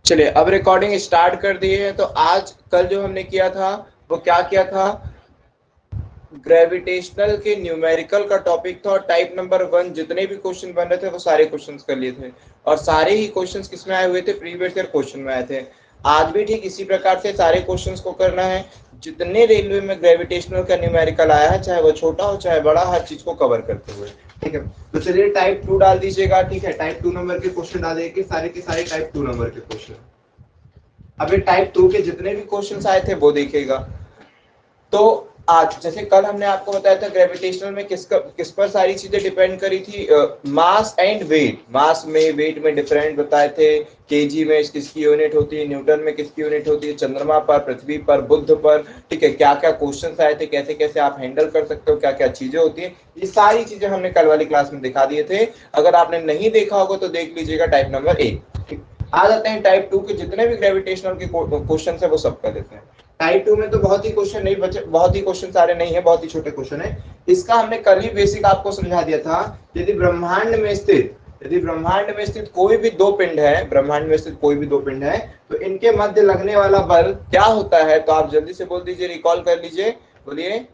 चलिए अब recording start कर दी है। तो आज कल जो हमने किया था वो क्या किया था, ग्रेविटेशनल के न्यूमेरिकल का टॉपिक था और टाइप नंबर 1 जितने भी क्वेश्चन बन रहे थे वो सारे क्वेश्चंस कर लिए थे और सारे ही क्वेश्चंस किसमें आए हुए थे, प्रीवियस ईयर क्वेश्चन में आए थे। आज भी ठीक इसी प्रकार से सारे क्वेश्चंस को करना है। जितने रेलवे में ग्रेविटेशनल का न्यूमेरिकल आया है, चाहे वो छोटा हो चाहे बड़ा, हर चीज को कवर करते हुए। ठीक है, तो चलिए टाइप 2 डाल दीजिएगा। ठीक है, टाइप 2 नंबर के क्वेश्चन डालेंगे के सारे टाइप 2 नंबर के क्वेश्चन। अभी टाइप 2 के जितने भी क्वेश्चन आए थे वो देखिएगा। तो आज जैसे कल हमने आपको बताया था ग्रेविटेशनल में किस पर सारी चीजें डिपेंड करी थी, मास एंड वेट। मास में वेट में डिफरेंट बताए थे, केजी में किसकी यूनिट होती है, न्यूटन में किसकी यूनिट होती है, चंद्रमा पर, पृथ्वी पर, बुध पर। ठीक है, क्या क्या क्वेश्चन आए थे, कैसे कैसे आप हैंडल कर सकते हो, क्या क्या चीजें होती है, ये सारी चीजें हमने कल वाली क्लास में दिखा दिए थे। अगर आपने नहीं देखा होगा तो देख लीजिएगा टाइप नंबर 1। आ जाते हैं टाइप 2 के जितने भी ग्रेविटेशनल के क्वेश्चन है वो सब कर देते हैं। टाइप 2 में तो बहुत ही क्वेश्चन नहीं बचे, बहुत ही क्वेश्चन सारे नहीं है, बहुत ही छोटे क्वेश्चन है। इसका हमने कल ही बेसिक आपको समझा दिया था। यदि ब्रह्मांड में स्थित कोई भी दो पिंड है, ब्रह्मांड में स्थित कोई भी दो पिंड है, तो इनके मध्य लगने वाला बल क्या होता है। तो आप जल्दी से बोल दीजिए, रिकॉल कर लीजिए, बोलिए।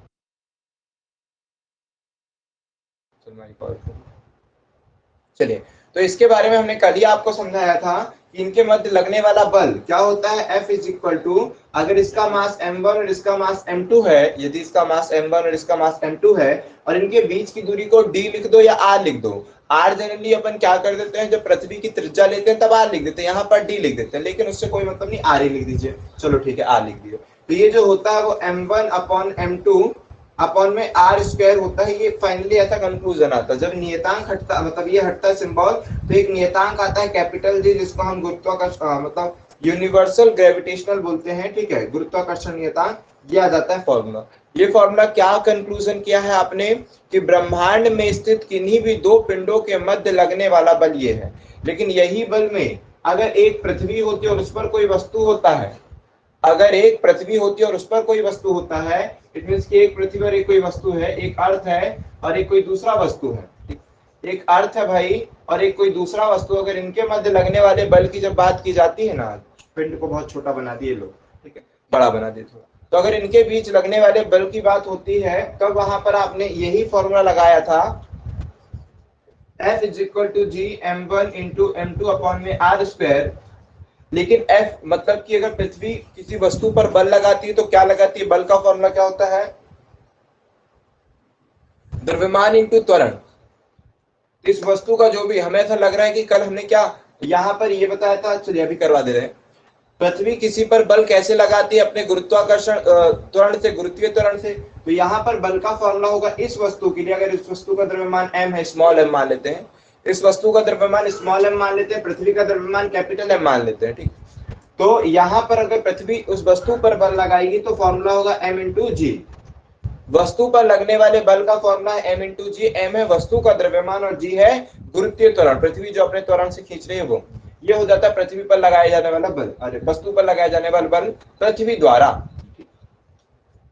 चलिए, तो इसके बारे में हमने कल ही आपको समझाया था कि इनके मध्य लगने वाला बल क्या होता है। F इज इक्वल टू, अगर इसका मास m1 और इसका मास m2 है, यदि इसका मास m1 और इसका मास m2 है और इनके बीच की दूरी को d लिख दो या r लिख दो। r जनरली अपन क्या कर देते हैं, जब पृथ्वी की त्रिज्या लेते हैं तब r लिख देते हैं, यहाँ पर d लिख देते हैं, लेकिन उससे कोई मतलब नहीं, r ही लिख दीजिए। चलो ठीक है, r लिख दिए। तो ये जो होता है वो m1 अपॉन m2 अपॉन में आर स्क्वायर होता है। ये फाइनली ऐसा कंक्लूजन आता है जब नियतांक हटता, मतलब ये हटता है सिंबल, तो एक नियतांक आता है कैपिटल जी, जिसको हम गुरुत्वाकर्षण मतलब यूनिवर्सल ग्रेविटेशनल बोलते हैं। ठीक है, गुरुत्वाकर्षण नियतांक, ये आ जाता है फॉर्मूला। ये फॉर्मूला क्या कंक्लूजन किया है आपने, कि ब्रह्मांड में स्थित किन्हीं भी दो पिंडों के मध्य लगने वाला बल ये है। लेकिन यही बल में अगर एक पृथ्वी होती है और उस पर कोई वस्तु होता है, अगर एक पृथ्वी होती है और उस पर कोई वस्तु होता है, इट मीन कि एक पृथ्वी और एक कोई वस्तु है, एक अर्थ है और एक कोई दूसरा वस्तु है। एक अर्थ है भाई और एक कोई दूसरा वस्तु, अगर इनके मध्य लगने वाले बल की जब बात की जाती है ना, पिंड को बहुत छोटा बना दिए लोग, ठीक है, बड़ा बना दिए थोड़ा। तो अगर इनके बीच लगने वाले बल की बात होती है, तब वहां पर आपने यही फॉर्मूला लगाया था, F is equal to G M one into M two upon में आर स्क्वायर। लेकिन F मतलब कि अगर पृथ्वी किसी वस्तु पर बल लगाती है तो क्या लगाती है, बल का फॉर्मूला क्या होता है, द्रव्यमान इंटू त्वरण। इस वस्तु का जो भी, हमें ऐसा लग रहा है कि कल हमने क्या यहाँ पर ये बताया था, चलिए अभी करवा दे रहे हैं। पृथ्वी किसी पर बल कैसे लगाती है, अपने गुरुत्वाकर्षण त्वरण से, गुरुत्वीय त्वरण से। तो यहाँ पर बल का फॉर्मूला होगा इस वस्तु के लिए, अगर इस वस्तु का द्रव्यमान m है, स्मॉल m मान लेते हैं, इस वस्तु का द्रव्यमान स्मॉल m मान लेते हैं, पृथ्वी का द्रव्यमान कैपिटल M मान लेते हैं। ठीक, तो यहां पर अगर पृथ्वी उस वस्तु पर बल लगाएगी तो फॉर्मूला होगा m इंटू जी। वस्तु पर लगने वाले बल का फॉर्मूला है m इंटू जी। m है वस्तु का द्रव्यमान और जी है गुरुत्वीय त्वरण, पृथ्वी जो अपने त्वरण से खींच रही है वो। ये हो जाता है पृथ्वी पर लगाया जाने वाला बल, अरे वस्तु पर लगाया जाने वाला बल पृथ्वी द्वारा।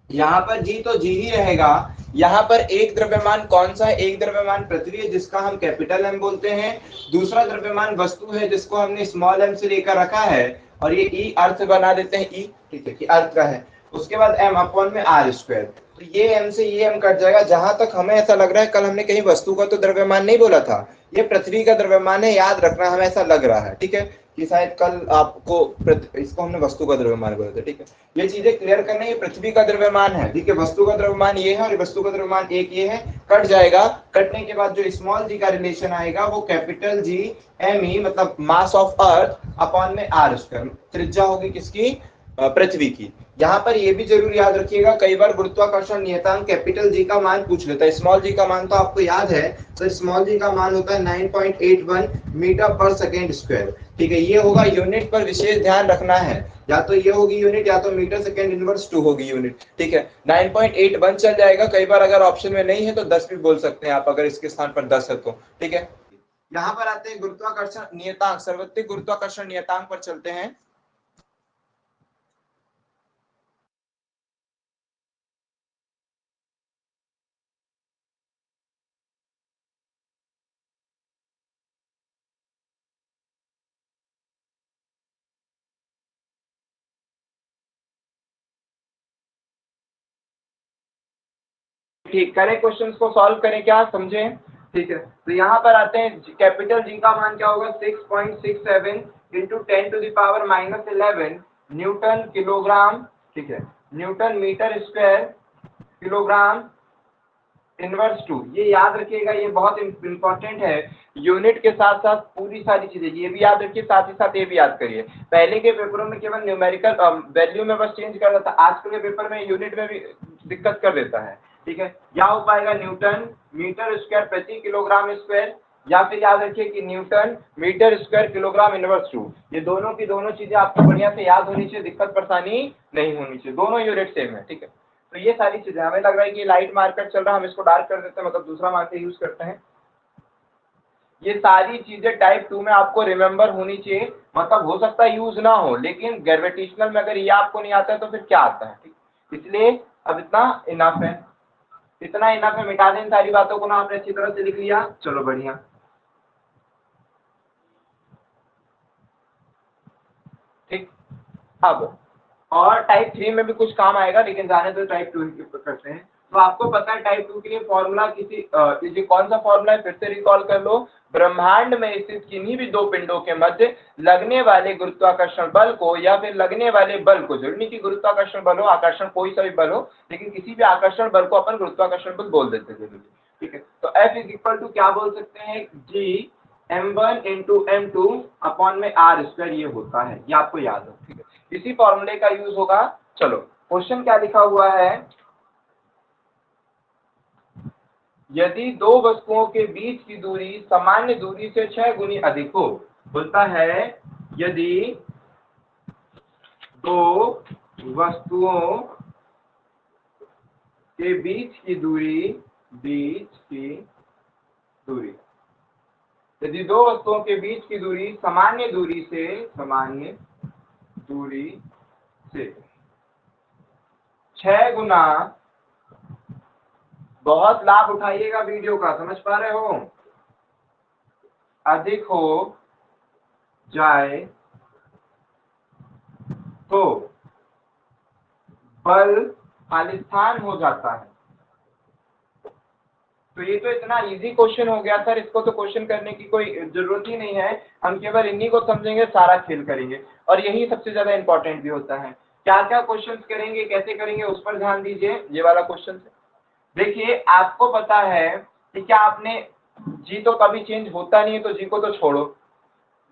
यहाँ पर जी तो जी ही रहेगा। यहाँ पर एक द्रव्यमान कौन सा है, एक द्रव्यमान पृथ्वी है जिसका हम कैपिटल एम बोलते हैं, दूसरा द्रव्यमान वस्तु है जिसको हमने स्मॉल एम से लेकर रखा है, और ये ई अर्थ बना देते हैं, ई, ठीक है, कि अर्थ का है। उसके बाद एम अपॉन में आर स्क्वायर। तो ये एम से ये एम कट जाएगा। जहां तक हमें ऐसा लग रहा है, कल हमने कहीं वस्तु का तो द्रव्यमान नहीं बोला था, ये पृथ्वी का द्रव्यमान है, याद रखना, हमें ऐसा लग रहा है। ठीक है, कि शायद कल आपको इसको हमने वस्तु का द्रव्यमान बोला था। ठीक है, ये चीजें क्लियर करना, ये पृथ्वी का द्रव्यमान है। ठीक है, वस्तु का द्रव्यमान ये है और वस्तु का द्रव्यमान एक ये है, कट जाएगा। कटने के बाद जो स्मॉल जी का रिलेशन आएगा वो कैपिटल जी एम ई, मतलब मास ऑफ अर्थ अपॉन में आर स्क्वायर, त्रिज्या होगी किसकी, पृथ्वी की। यहाँ पर ये भी जरूर याद रखिएगा, कई बार गुरुत्वाकर्षण नियतांक कैपिटल जी का मान पूछ लेता है, स्मॉल जी का मान तो आपको याद है, तो स्मॉल जी का मान होता है 9.81 मीटर पर सेकेंड स्क्वायर। ठीक है, ये होगा यूनिट, पर विशेष ध्यान रखना है, या तो ये होगी यूनिट या तो मीटर सेकेंड इनवर्स 2 होगी यूनिट। ठीक है, 9.81 चल जाएगा, कई बार अगर ऑप्शन में नहीं है तो 10 भी बोल सकते हैं आप, अगर इसके स्थान पर 10 है तो। ठीक है, यहाँ पर आते हैं गुरुत्वाकर्षण नियतांक, सर्वत्रिक गुरुत्वाकर्षण नियतांक पर चलते हैं। ठीक, करें क्वेश्चंस को सॉल्व करें, क्या समझे? ठीक है, तो यहाँ पर आते हैं, कैपिटल जी का मान क्या होगा 6.67 इंटू 10⁻⁻11 न्यूटन किलोग्राम, ठीक है, newton metre square kilogram inverse 2। ये याद रखिएगा, ये बहुत इंपॉर्टेंट है। यूनिट के साथ साथ पूरी सारी चीजें ये भी याद रखिए, साथ ही साथ ये भी याद करिए। पहले के पेपरों में केवल न्यूमेरिकल वैल्यू में बस चेंज कर रहा था, आजकल के पेपर में यूनिट में भी दिक्कत कर देता है। ठीक है, क्या हो पाएगा न्यूटन मीटर स्क्वायर प्रति किलोग्राम स्क्वायर, या फिर याद रखिए कि newton metre square kilogram inverse 2। ये दोनों की दोनों चीजें आपको बढ़िया से याद होनी चाहिए, दिक्कत परेशानी नहीं होनी चाहिए, दोनों यूनिट सेम है। ठीक है, तो ये सारी चीजें, हमें लग रहा है कि लाइट मार्कर चल रहा है, हम इसको डार्क कर देते हैं, मतलब दूसरा मार्कर यूज करते हैं। ये सारी चीजें टाइप 2 में आपको रिमेंबर होनी चाहिए, मतलब हो सकता है यूज ना हो, लेकिन ग्रेविटेशनल में अगर ये आपको नहीं आता है तो फिर क्या आता है। ठीक, इसलिए अब इतना इनफ है, इतना इनफ है, मिटा दें इन सारी बातों को ना, आपने अच्छी तरह से लिख लिया, चलो बढ़िया। ठीक, अब और टाइप 3 में भी कुछ काम आएगा, लेकिन जाने तो टाइप 2 करते हैं। तो आपको पता है टाइप 2 के लिए फॉर्मूला किसी कौन सा फॉर्मूला है, फिर से रिकॉल कर लो। ब्रह्मांड में स्थित किन्हीं भी दो पिंडों के मध्य लगने वाले गुरुत्वाकर्षण बल को, या फिर लगने वाले बल को, जरूरी नहीं कि गुरुत्वाकर्षण बल हो, आकर्षण कोई सा भी बल हो, लेकिन किसी भी आकर्षण बल को अपन गुरुत्वाकर्षण बल बोल देते हैं जरूरी। ठीक है, तो F इज इक्वल टू क्या बोल सकते हैं, G m1 into m2 upon में r स्क्वायर, ये होता है, ये आपको याद हो। ठीक है, इसी फॉर्मूले का यूज होगा। चलो क्वेश्चन क्या लिखा हुआ है, यदि दो वस्तुओं के बीच की दूरी सामान्य दूरी से 6 गुनी अधिक हो, बोलता है यदि दो वस्तुओं के बीच की दूरी, यदि दो वस्तुओं के बीच की दूरी सामान्य दूरी से 6 गुना, बहुत लाभ उठाइएगा वीडियो का, समझ पा रहे हो, अधिक हो जाए तो बल खालिस्तान हो जाता है। तो ये तो इतना इजी क्वेश्चन हो गया सर, इसको तो क्वेश्चन करने की कोई जरूरत ही नहीं है, हम केवल इन्हीं को समझेंगे, सारा खेल करेंगे, और यही सबसे ज्यादा इंपॉर्टेंट भी होता है। क्या क्या क्वेश्चंस करेंगे, कैसे करेंगे, उस पर ध्यान दीजिए। ये वाला क्वेश्चन देखिए, आपको पता है कि क्या आपने, जी तो कभी चेंज होता नहीं है, तो जी को तो छोड़ो,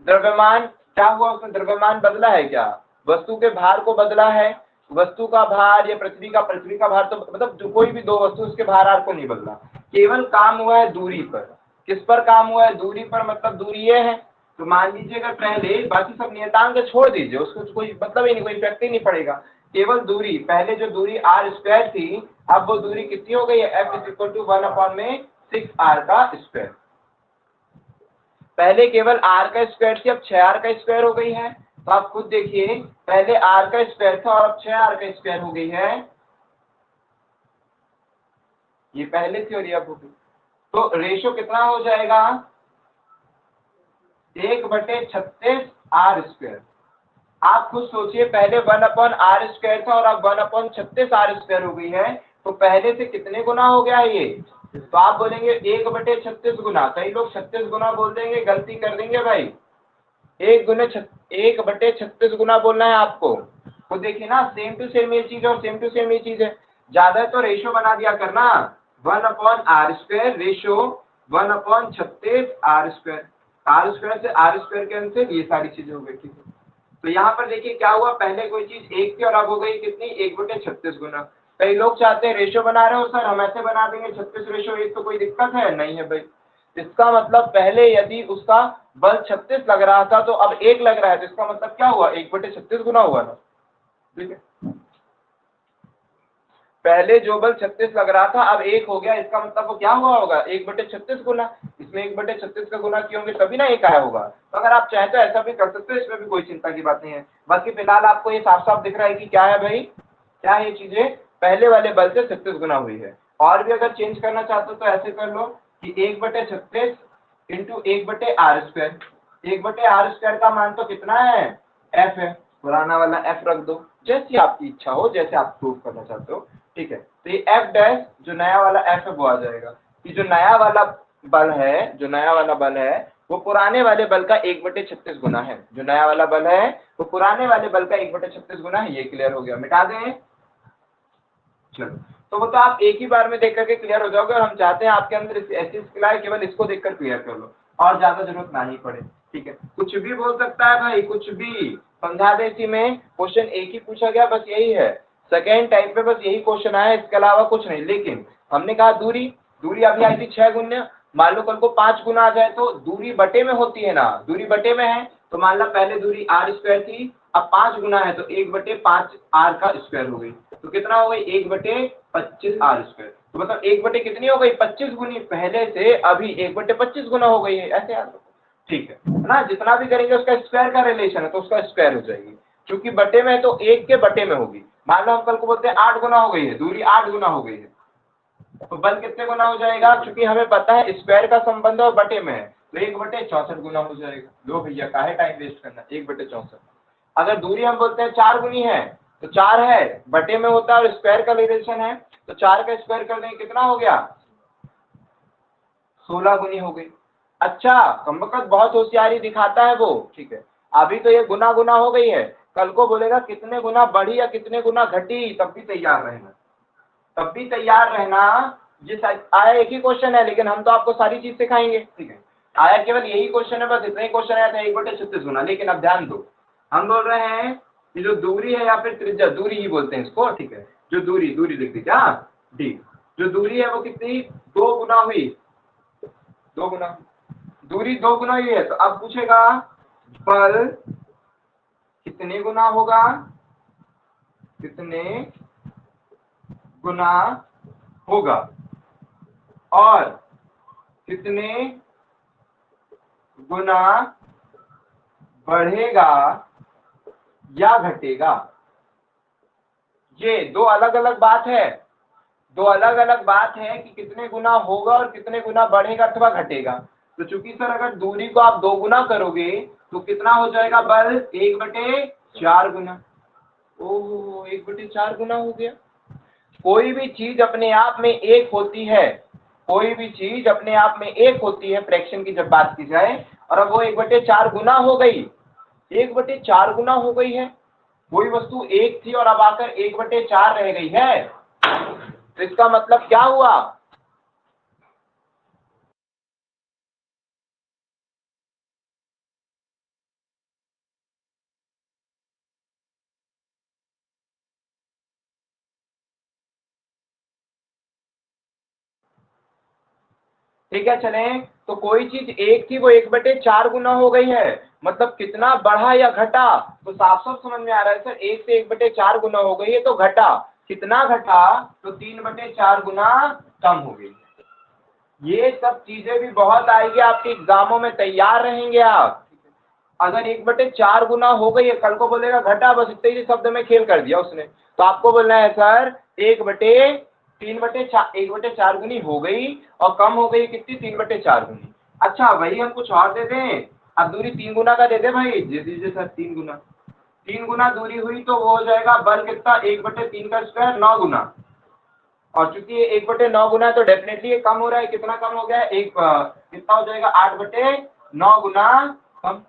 द्रव्यमान क्या हुआ, उसमें द्रव्यमान बदला है क्या, वस्तु के भार को बदला है, वस्तु का भार या पृथ्वी का भार, तो मतलब जो कोई भी दो वस्तु उसके भार को नहीं बदला, केवल काम हुआ है दूरी पर। किस पर काम हुआ है, दूरी पर, मतलब दूरी ये है। तो मान लीजिए अगर पहले, बाकी सब नियतांक छोड़ दीजिए, उसको कोई मतलब ही नहीं, कोई इफेक्ट ही नहीं पड़ेगा, केवल दूरी, पहले जो दूरी r स्क्वायर थी, अब वो दूरी कितनी हो गई है, F is equal to 1/6r का स्क्वायर। पहले केवल r का स्क्वायर थी, अब 6r का स्क्वायर हो गई है। तो आप खुद देखिए, पहले r का स्क्वायर था और अब 6r का स्क्वायर हो गई है, ये पहले थी और ये अब हो गई। तो रेशो कितना हो जाएगा, 1/36 r स्क्वायर। आप खुद सोचिए, पहले 1/r स्क्वायर था और अब 1/36 r स्क्वायर हो गई है, तो पहले से कितने गुना हो गया ये, तो आप बोलेंगे 1/36 गुना, कई लोग 36 गुना बोल देंगे, गलती कर देंगे भाई, 1/36 गुना बोलना है आपको। तो देखिए ना, सेम टू सेम ये चीज और सेम टू सेम ये चीज है, ज्यादा तो रेशो बना दिया करना, 1/r square ratio 1/36 r square, r square से r स्क्वायर के आंसर, ये सारी चीजें हो गई। ठीक है, तो यहाँ पर देखिए क्या हुआ, पहले कोई चीज 1 थी और अब हो गई कितनी, 1/36 गुना। कई लोग चाहते हैं रेशो बना रहे हो सर, हम ऐसे बना देंगे 36/1, तो कोई दिक्कत है, नहीं है भाई। इसका मतलब पहले यदि उसका बल 36 लग रहा था, तो अब 1 लग रहा है, तो इसका मतलब क्या हुआ, 1/36 गुना हुआ ना। ठीक है, पहले जो बल 36 लग रहा था, अब 1 हो गया, इसका मतलब वो क्या हुआ होगा, 1/36 गुना। इसमें 1/36 का गुना किए होंगे तभी ना 1 आया होगा। तो अगर आप चाहें तो ऐसा भी कर सकते हो, इसमें भी कोई चिंता की बात नहीं है। बाकी फिलहाल आपको ये साफ साफ दिख रहा है कि क्या है भाई, क्या है, ये चीजें पहले वाले बल से 36 गुना हुई है। और भी अगर चेंज करना चाहते हो तो ऐसे कर लो कि 1/36 into 1/r square, 1/r square का मान तो कितना है, f है, पुराना वाला f रख दो, जैसी आपकी इच्छा हो, जैसे आप प्रूव करना चाहते हो। ठीक है। तो ये एफ डैश जो नया वाला एफ है वो आ जाएगा कि जो नया वाला बल है, जो नया वाला बल है वो पुराने वाले बल का 1/36 गुना है। जो नया वाला बल है वो पुराने वाले बल का 1/36 गुना है। ये क्लियर हो गया, मिटा दें। चलो, तो वो तो आप एक ही बार में देख करके क्लियर हो जाओगे, और हम चाहते हैं आपके अंदर ऐसी स्किल आए केवल इसको देखकर क्लियर कर लो और ज्यादा जरूरत ना ही पड़े। ठीक है, कुछ भी बोल सकता है भाई, कुछ भी समझा दे। इसी में क्वेश्चन एक ही पूछा गया, बस यही है, सेकेंड टाइप पे बस यही क्वेश्चन आया, इसके अलावा कुछ नहीं। लेकिन हमने कहा दूरी, दूरी अभी आई थी 6 गुना, मान लो कल को 5 गुना आ जाए तो दूरी बटे में होती है ना, दूरी बटे में है तो मान लो पहले दूरी r स्क्वायर थी, अब 5 गुना है तो 1/5 r का स्क्वायर हो गई, तो कितना हो गई 1/25 r स्क्वायर। तो मतलब 1 कितनी हो गई 25 गुनी, पहले से अभी 1/25 गुना हो गई है, ऐसे याद रखो। ठीक है ना, जितना भी करेंगे उसका स्क्वायर का रिलेशन है तो उसका स्क्वायर हो जाएगी, क्योंकि बटे में है तो 1 के बटे में होगी। मान लो हम कल को बोलते हैं 8 गुना हो गई है, दूरी 8 गुना हो गई है, तो बल कितने गुना हो जाएगा, क्योंकि हमें पता है स्क्वायर का संबंध और बटे में है, तो 1/64 गुना हो जाएगा। लो भैया काहे टाइम वेस्ट करना, 1/64। अगर दूरी हम बोलते हैं 4 गुनी है तो 4 है बटे में होता है और स्क्वायर का रिलेशन है, तो 4 का स्क्वायर कर देंगे कितना हो गया 16 गुनी हो गई। अच्छा, कमबख्त बहुत होशियारी दिखाता है वो। ठीक है, अभी तो ये गुना गुना हो गई है, कल को बोलेगा कितने गुना बढ़ी या कितने गुना घटी, तब भी तैयार रहना, तब भी तैयार रहना। जिस आया एक ही क्वेश्चन है, लेकिन हम तो आपको सारी चीज सिखाएंगे। ठीक है, आया केवल यही क्वेश्चन है, बस इतना ही क्वेश्चन आया था 1/36 गुना। लेकिन अब ध्यान दो, हम बोल रहे हैं कि जो दूरी है या फिर त्रिज्या, दूरी ही बोलते हैं इसको। ठीक है, जो दूरी, दूरी लिख दी क्या, डी, जो दूरी है वो कितनी 2 गुना हुई, 2 गुना, दूरी 2 गुना हुई है। तो अब पूछेगा बल कितने गुना होगा, कितने गुना होगा, और कितने गुना बढ़ेगा या घटेगा। ये दो अलग अलग बात है, दो अलग अलग बात है कि कितने गुना होगा और कितने गुना बढ़ेगा अथवा घटेगा। तो चूंकि सर अगर दूरी को आप 2 गुना करोगे तो कितना हो जाएगा बल 1/4 गुना। ओह, 1/4 गुना हो गया। कोई भी चीज अपने आप में एक होती है, कोई भी चीज अपने आप में एक होती है फ्रैक्शन की जब बात की जाए, और अब वो 1/4 गुना हो गई, 1/4 गुना हो गई है। कोई वस्तु एक थी और अब आकर 1/4 रह गई है, तो इसका मतलब क्या हुआ, ठीक है। चले, तो कोई चीज एक थी वो 1/4 गुना हो गई है, मतलब कितना बढ़ा या घटा, तो साफ साफ समझ में आ रहा है सर, 1 से 1/4 गुना हो गई है तो घटा, कितना घटा, तो 3/4 गुना कम हो गई। ये सब चीजें भी बहुत आएगी आपके एग्जामों में, तैयार रहेंगे आप। अगर 1/4 गुना हो गई है, कल को बोलेगा घटा, बस इतने ही शब्द में खेल कर दिया उसने, तो आपको बोलना है सर 1/4 गुनी हो गई और कम हो गई कितनी 3/4 गुनी। अच्छा, वही हम कुछ और दे दें, अब दूरी 3 गुना का दे दे भाई, दे दीजिए सर 3 गुना, 3 गुना दूरी हुई तो वो हो जाएगा बल कितना 1/3 का स्क्वायर 9 गुना, और चूंकि ये 1/9 गुना है तो डेफिनेटली ये कम हो रहा है, कितना कम हो गया है, कितना हो जाएगा 8/9 गुना कम।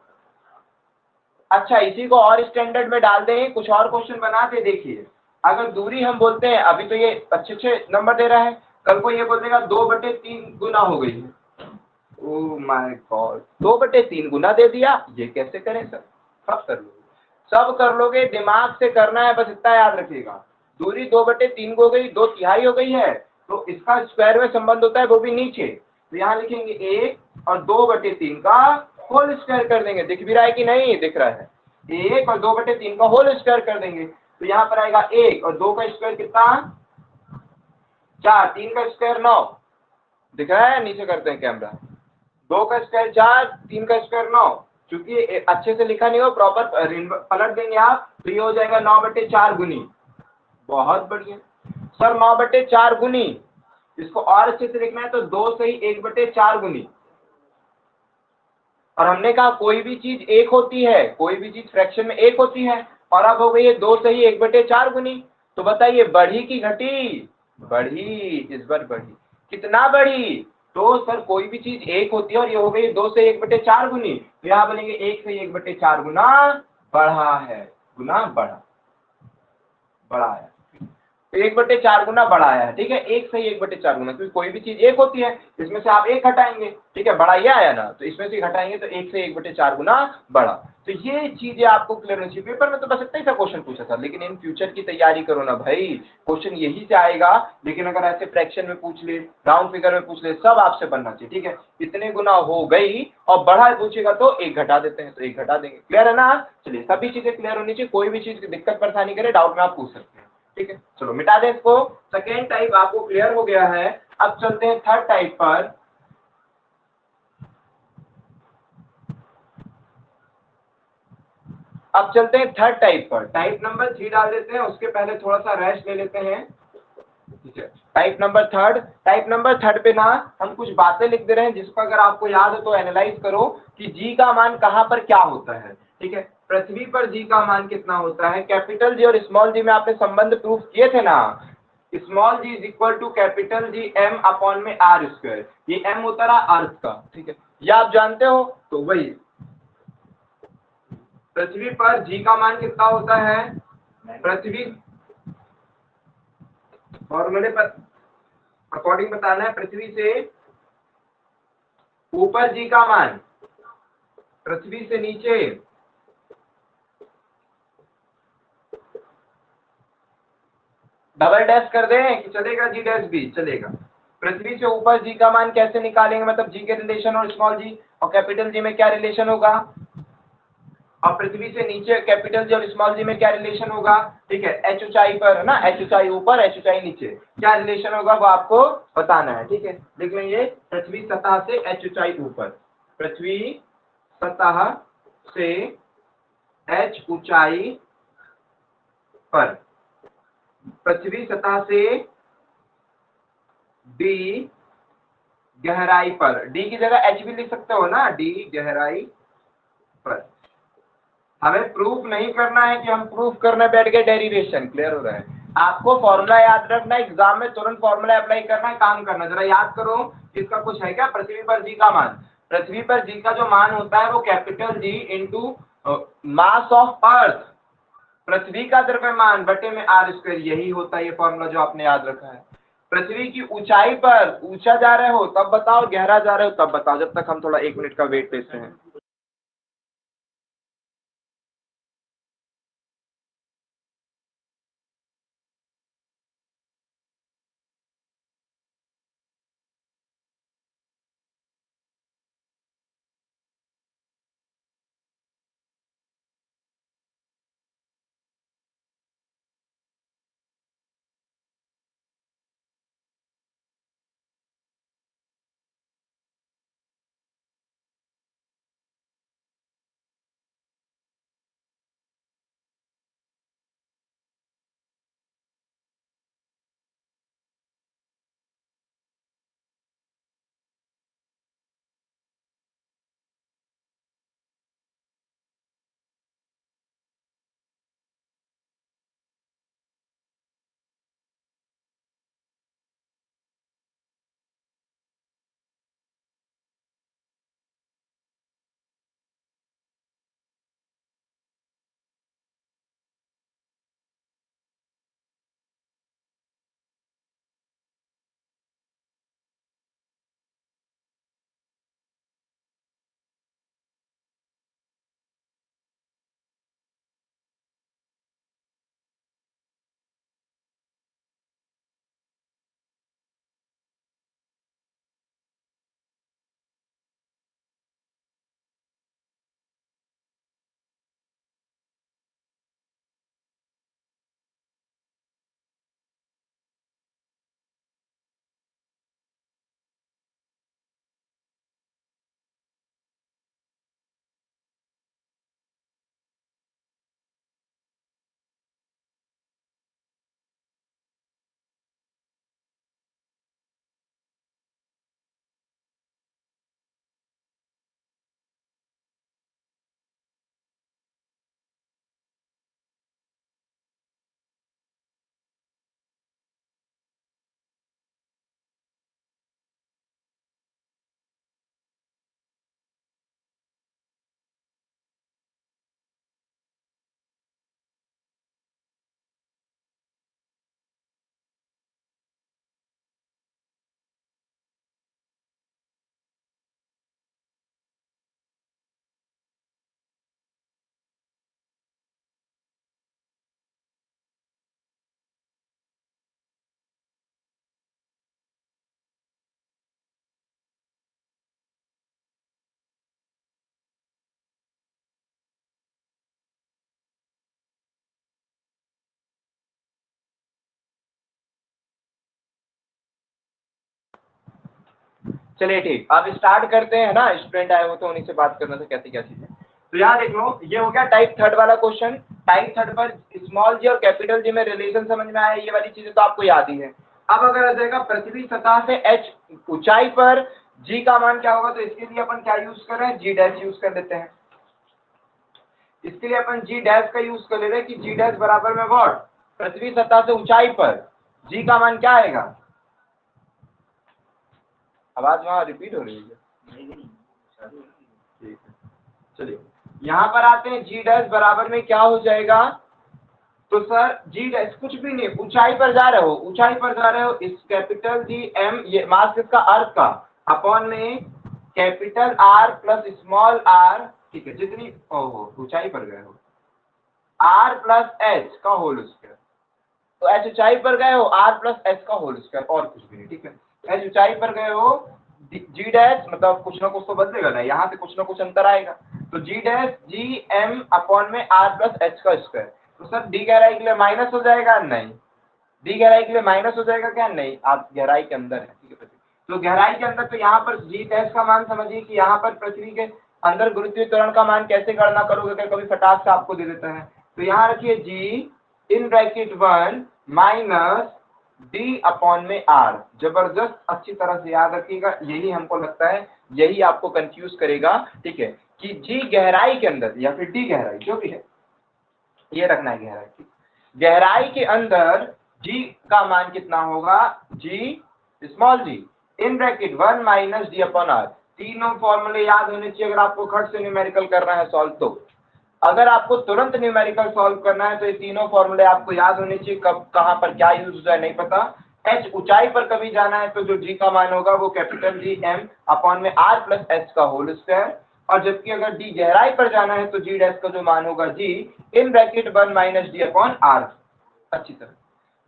अच्छा, इसी को और स्टैंडर्ड में डाल दें, कुछ और क्वेश्चन बनाते देखिए। अगर दूरी हम बोलते हैं, अभी तो ये अच्छे नंबर दे रहा है, कल को ये बोल देगा 2/3 गुना हो गई है। ओह माय गॉड, 2/3 गुना दे दिया, ये कैसे करें सर, सब कर लोगे, सब कर लोगे, दिमाग से करना है, बस इतना याद रखिएगा। दूरी 2/3 हो गई, 2/3 हो गई है, तो इसका स्क्वायर में संबंध होता है वो भी नीचे, तो यहाँ लिखेंगे 1 और 2/3 का होल स्क्वायर कर देंगे। दिख भी रहा है कि नहीं, दिख रहा है, 1 और 2/3 का होल स्क्वायर कर देंगे, तो यहाँ पर आएगा 1 और 2 का स्क्वायर कितना 4, 3 का स्क्वायर 9, दिख रहा है, नीचे करते हैं कैमरा, 2 का स्क्वायर 4, 3 का स्क्वायर 9, चूंकि अच्छे से लिखा नहीं हो, प्रॉपर पलट देंगे आप तो ये हो जाएगा 9/4 गुनी। बहुत बढ़िया सर, 9/4 गुनी, इसको और अच्छे से लिखना है तो 2 से ही 1/4 गुनी। और हमने कहा कोई भी चीज एक होती है, कोई भी चीज फ्रैक्शन में एक होती है, और अब हो गई है 2 से ही 1/4 गुनी, तो बताइए बढ़ी की घटी? बढ़ी, इस बार बढ़ी। कितना बढ़ी? तो सर कोई भी चीज एक होती है और ये हो गई 2 से 1/4 गुनी, तो यहाँ बनेंगे 1 से 1/4 गुना बढ़ा है, गुना बढ़ा, बढ़ा है। तो 1/4 गुना बढ़ाया है, ठीक है, 1 से 1/4 गुना, क्योंकि कोई भी चीज एक होती है, इसमें से आप एक हटाएंगे, ठीक है, बड़ा ये आया ना, तो इसमें से घटाएंगे तो 1 से 1/4 गुना बढ़ा। तो ये चीजें आपको क्लियर होनी चाहिए। पेपर में तो बस इतना ही सा क्वेश्चन पूछा था, लेकिन इन फ्यूचर की तैयारी करो ना भाई, क्वेश्चन यही से आएगा। लेकिन अगर ऐसे फ्रैक्शन में पूछ ले, राउंड फिगर में पूछ ले, सब आपसे बनना चाहिए, ठीक है। इतने गुना हो गई और बढ़ा पूछेगा तो एक घटा देते हैं, तो एक घटा देंगे। क्लियर है ना? चलिए, सभी चीजें क्लियर होनी चाहिए, कोई भी चीज की दिक्कत परेशानी करे, डाउट में आप पूछ सकते हैं, ठीक है। चलो मिटा दें इसको। सेकेंड टाइप आपको क्लियर हो गया है। अब चलते हैं थर्ड टाइप पर। अब चलते हैं थर्ड टाइप पर। टाइप नंबर 3 डाल देते हैं, उसके पहले थोड़ा सा रेस्ट ले लेते हैं, ठीक है। टाइप नंबर थर्ड पे ना हम कुछ बातें लिख दे रहे हैं, जिसको अगर आपको याद है तो एनालाइज करो कि जी का मान कहां पर क्या होता है, ठीक है। पृथ्वी पर जी का मान कितना होता है? कैपिटल जी और स्मॉल जी में आपने संबंध प्रूफ किए थे ना, small G is equal to capital G M upon में आर स्क्वायर। ये एम होता रहा अर्थ का, ठीक है, ये आप जानते हो। तो वही पृथ्वी पर जी का मान कितना होता है? पृथ्वी फॉर्मूले पर अकॉर्डिंग बताना है। पृथ्वी से ऊपर जी का मान, पृथ्वी से नीचे डबल डैश कर दें कि चलेगा? जी डैश भी चलेगा। पृथ्वी से ऊपर जी का मान कैसे निकालेंगे? मतलब जी के रिलेशन और स्मॉल जी और कैपिटल जी में क्या रिलेशन होगा, और पृथ्वी से नीचे कैपिटल जी और स्मॉल जी में क्या रिलेशन होगा, ठीक है। एच ऊंचाई पर है ना, एच ऊंचाई ऊपर, एच ऊंचाई नीचे, क्या रिलेशन होगा वो आपको बताना है, ठीक है। देख लेंगे, पृथ्वी सतह से एच ऊंचाई ऊपर, पृथ्वी सतह से एच ऊंचाई पर, पृथ्वी सतह से डी गहराई पर, डी की जगह एच भी लिख सकते हो ना, डी गहराई पर। हमें प्रूफ नहीं करना है कि हम प्रूफ करने बैठ गए डेरिवेशन। क्लियर हो रहा है? आपको फॉर्मूला याद रखना, एग्जाम में तुरंत फॉर्मूला अप्लाई करना है, काम करना। जरा याद करो, इसका कुछ है क्या? पृथ्वी पर जी का मान, पृथ्वी पर जी का जो मान होता है वो capital G into mass of earth, पृथ्वी का द्रव्यमान बटे में आर स्क्वायर, यही होता है ये फॉर्मूला जो आपने याद रखा है। पृथ्वी की ऊंचाई पर ऊंचा जा रहे हो तब बताओ, गहरा जा रहे हो तब बताओ, जब तक हम थोड़ा 1 मिनट का वेट लेते हैं। चलिए ठीक, अब स्टार्ट करते हैं ना, स्टूडेंट आए हो तो उन्हीं से बात करना था कैसे क्या चीजें। तो यहाँ देख लो, ये हो गया टाइप थर्ड वाला क्वेश्चन। टाइप थर्ड पर स्मॉल जी और कैपिटल जी में रिलेशन समझ में आया, ये वाली चीजें तो आपको याद ही है। अब अगर आ जाएगा पृथ्वी सतह से h ऊंचाई पर g का मान क्या होगा, तो इसके लिए अपन क्या यूज कर रहे हैं, g डैश यूज कर लेते हैं। इसके लिए अपन g डैश का यूज कर ले रहे हैं कि g डैश बराबर में व्हाट, पृथ्वी सतह से ऊंचाई पर g का मान क्या आएगा। आवाज वहां रिपीट हो रही है। ठीक है, चलिए यहां पर आते हैं, g डैश बराबर में क्या हो जाएगा, तो सर g डैश कुछ भी नहीं, ऊंचाई पर जा रहे हो, ऊंचाई पर जा रहे हो, इस कैपिटल जी m, ये मास किसका, अर्थ का, अपॉन में capital R plus small r, ठीक है, जितनी ओहो ऊंचाई पर गए हो, r प्लस h का होल स्क्वायर, तो h ऊंचाई पर गए हो, r प्लस h का होल स्क्वायर, और कुछ भी नहीं, ठीक है। h ऊंचाई पर गए हो, g डैश मतलब कुछ ना कुछ तो बदलेगा ना, यहाँ से कुछ ना कुछ अंतर आएगा, तो g dash g m upon में r प्लस h का स्क्वायर, तो सर d गहराई के लिए माइनस हो जाएगा, नहीं d गहराई के लिए माइनस हो जाएगा क्या, नहीं, आप गहराई के अंदर है, ठीक है, तो गहराई के अंदर, तो यहाँ पर g डैश का मान समझिए कि यहाँ पर पृथ्वी के अंदर गुरुत्वीय त्वरण का मान कैसे गणना करोगे, क्या कभी फटाक से आपको दे देता है, तो यहाँ रखिए g इन ब्रैकेट 1 माइनस डी अपॉन में आर, जबरदस्त, अच्छी तरह से याद रखिएगा, यही हमको लगता है यही आपको कंफ्यूज करेगा, ठीक है, कि जी गहराई के अंदर या फिर डी गहराई जो भी है, ये रखना है गहराई, गहराई के अंदर जी का मान कितना होगा, G small G in bracket 1 minus d upon r, तीनों फॉर्मूले याद होने चाहिए अगर आपको खट से न्यूमेरिकल करना है सॉल्व, तो अगर आपको तुरंत न्यूमेरिकल सॉल्व करना है तो ये तीनों फॉर्मूले आपको याद होने चाहिए, कब कहां पर क्या यूज होता है नहीं पता। h ऊंचाई पर कभी जाना है तो जो g का मान होगा वो कैपिटल जी m अपॉन में r प्लस h का होल स्क्वायर, और जबकि अगर d गहराई पर जाना है तो g डैश का जो मान होगा g इन bracket 1 minus d upon r। अच्छी तरह